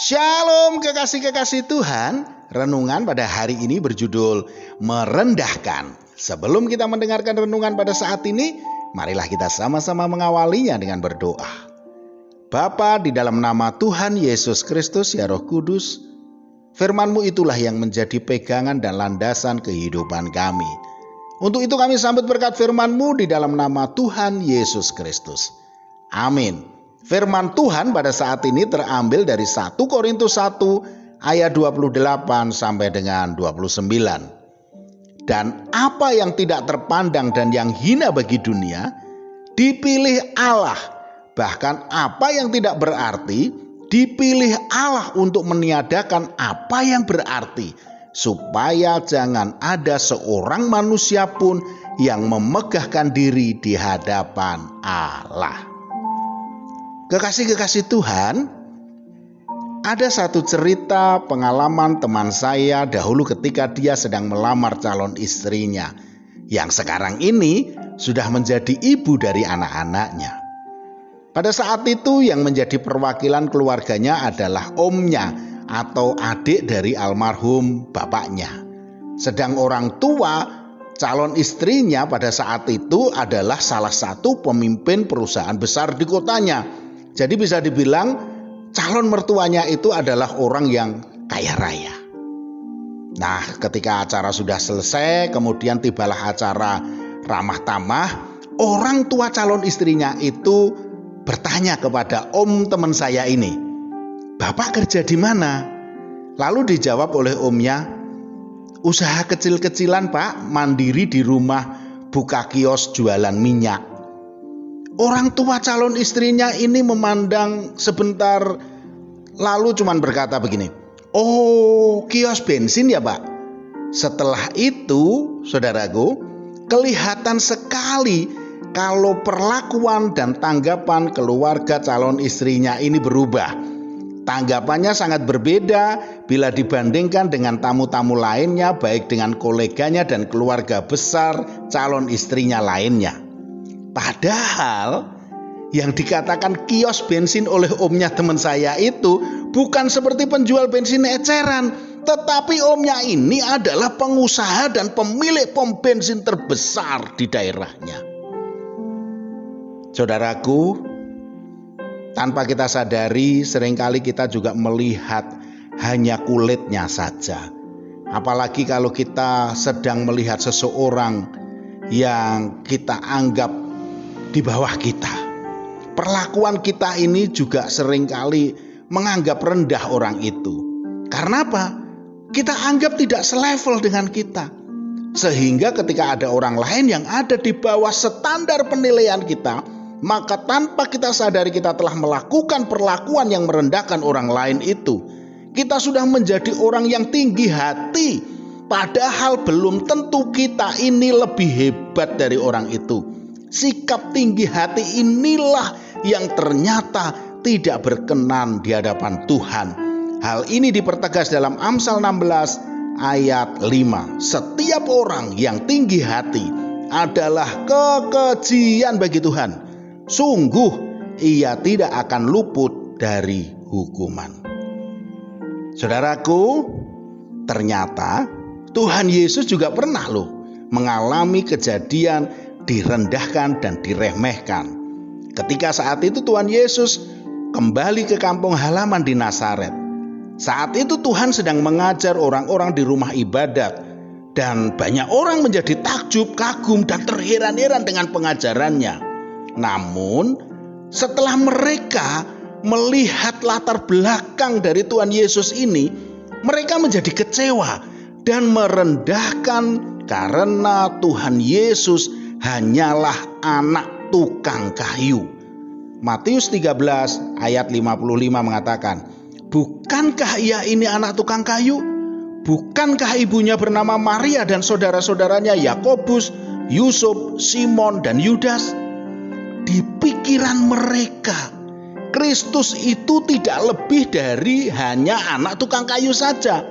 Shalom kekasih-kekasih Tuhan. Renungan pada hari ini berjudul Merendahkan. Sebelum kita mendengarkan renungan pada saat ini, marilah kita sama-sama mengawalinya dengan berdoa. Bapa, di dalam nama Tuhan Yesus Kristus, ya Roh Kudus, firman-Mu itulah yang menjadi pegangan dan landasan kehidupan kami. Untuk itu kami sambut berkat firman-Mu di dalam nama Tuhan Yesus Kristus. Amin. Firman Tuhan pada saat ini terambil dari 1 Korintus 1 ayat 28 sampai dengan 29. Dan apa yang tidak terpandang dan yang hina bagi dunia, dipilih Allah. Bahkan apa yang tidak berarti, dipilih Allah untuk meniadakan apa yang berarti. Supaya jangan ada seorang manusia pun yang memegahkan diri di hadapan Allah. Kekasih-kekasih Tuhan, ada satu cerita pengalaman teman saya dahulu ketika dia sedang melamar calon istrinya, yang sekarang ini sudah menjadi ibu dari anak-anaknya. Pada saat itu yang menjadi perwakilan keluarganya adalah omnya atau adik dari almarhum bapaknya. Sedang orang tua calon istrinya pada saat itu adalah salah satu pemimpin perusahaan besar di kotanya. Jadi bisa dibilang calon mertuanya itu adalah orang yang kaya raya. Nah, ketika acara sudah selesai, kemudian tibalah acara ramah tamah, orang tua calon istrinya itu bertanya kepada om teman saya ini, "Bapak kerja di mana?" Lalu dijawab oleh omnya, "Usaha kecil-kecilan Pak, mandiri di rumah, buka kios jualan minyak." Orang tua calon istrinya ini memandang sebentar, lalu cuman berkata begini, "Oh, kios bensin ya Pak." Setelah itu, saudaraku, kelihatan sekali kalau perlakuan dan tanggapan keluarga calon istrinya ini berubah. Tanggapannya sangat berbeda bila dibandingkan dengan tamu-tamu lainnya, baik dengan koleganya dan keluarga besar calon istrinya lainnya. Padahal yang dikatakan kios bensin oleh omnya teman saya itu bukan seperti penjual bensin eceran, tetapi omnya ini adalah pengusaha dan pemilik pom bensin terbesar di daerahnya. Saudaraku, tanpa kita sadari seringkali kita juga melihat hanya kulitnya saja. Apalagi kalau kita sedang melihat seseorang yang kita anggap di bawah kita. Perlakuan kita ini juga seringkali menganggap rendah orang itu. Karena apa? Kita anggap tidak selevel dengan kita. Sehingga ketika ada orang lain yang ada di bawah standar penilaian kita, maka tanpa kita sadari kita telah melakukan perlakuan yang merendahkan orang lain itu. Kita sudah menjadi orang yang tinggi hati, padahal belum tentu kita ini lebih hebat dari orang itu. Sikap tinggi hati inilah yang ternyata tidak berkenan di hadapan Tuhan. Hal ini dipertegas dalam Amsal 16 ayat 5. Setiap orang yang tinggi hati adalah kekejian bagi Tuhan. Sungguh ia tidak akan luput dari hukuman. Saudaraku, ternyata Tuhan Yesus juga pernah mengalami kejadian direndahkan dan diremehkan. Ketika saat itu Tuhan Yesus kembali ke kampung halaman di Nazaret. Saat itu Tuhan sedang mengajar orang-orang di rumah ibadat, dan banyak orang menjadi takjub, kagum, dan terheran-heran dengan pengajarannya. Namun setelah mereka melihat latar belakang dari Tuhan Yesus ini, mereka menjadi kecewa dan merendahkan karena Tuhan Yesus hanyalah anak tukang kayu. Matius 13 ayat 55 mengatakan, "Bukankah ia ini anak tukang kayu? Bukankah ibunya bernama Maria dan saudara-saudaranya Yakobus, Yusuf, Simon, dan Yudas?" Di pikiran mereka, Kristus itu tidak lebih dari hanya anak tukang kayu saja.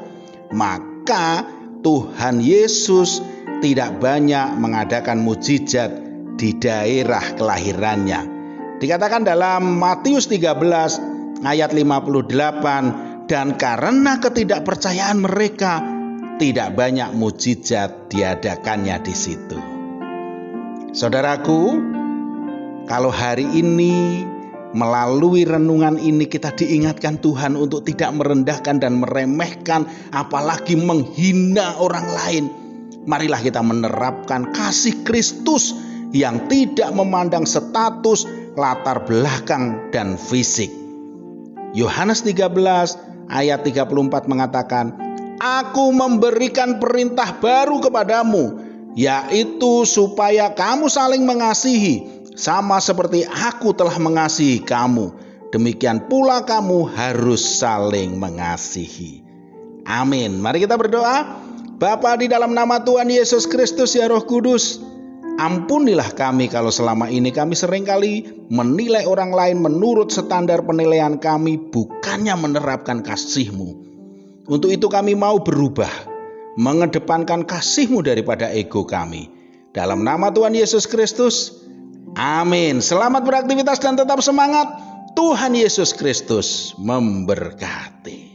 Maka Tuhan Yesus tidak banyak mengadakan mukjizat di daerah kelahirannya. Dikatakan dalam Matius 13 ayat 58, dan karena ketidakpercayaan mereka, tidak banyak mujizat diadakannya di situ. Saudaraku, kalau hari ini melalui renungan ini kita diingatkan Tuhan untuk tidak merendahkan dan meremehkan, apalagi menghina orang lain. Marilah kita menerapkan kasih Kristus yang tidak memandang status, latar belakang, dan fisik. Yohanes 13 ayat 34 mengatakan, "Aku memberikan perintah baru kepadamu, yaitu supaya kamu saling mengasihi, sama seperti aku telah mengasihi kamu. Demikian pula kamu harus saling mengasihi." Amin. Mari kita berdoa. Bapa, di dalam nama Tuhan Yesus Kristus, ya Roh Kudus, ampunilah kami kalau selama ini kami seringkali menilai orang lain menurut standar penilaian kami, bukannya menerapkan kasih-Mu. Untuk itu kami mau berubah, mengedepankan kasih-Mu daripada ego kami. Dalam nama Tuhan Yesus Kristus, amin. Selamat beraktivitas dan tetap semangat. Tuhan Yesus Kristus memberkati.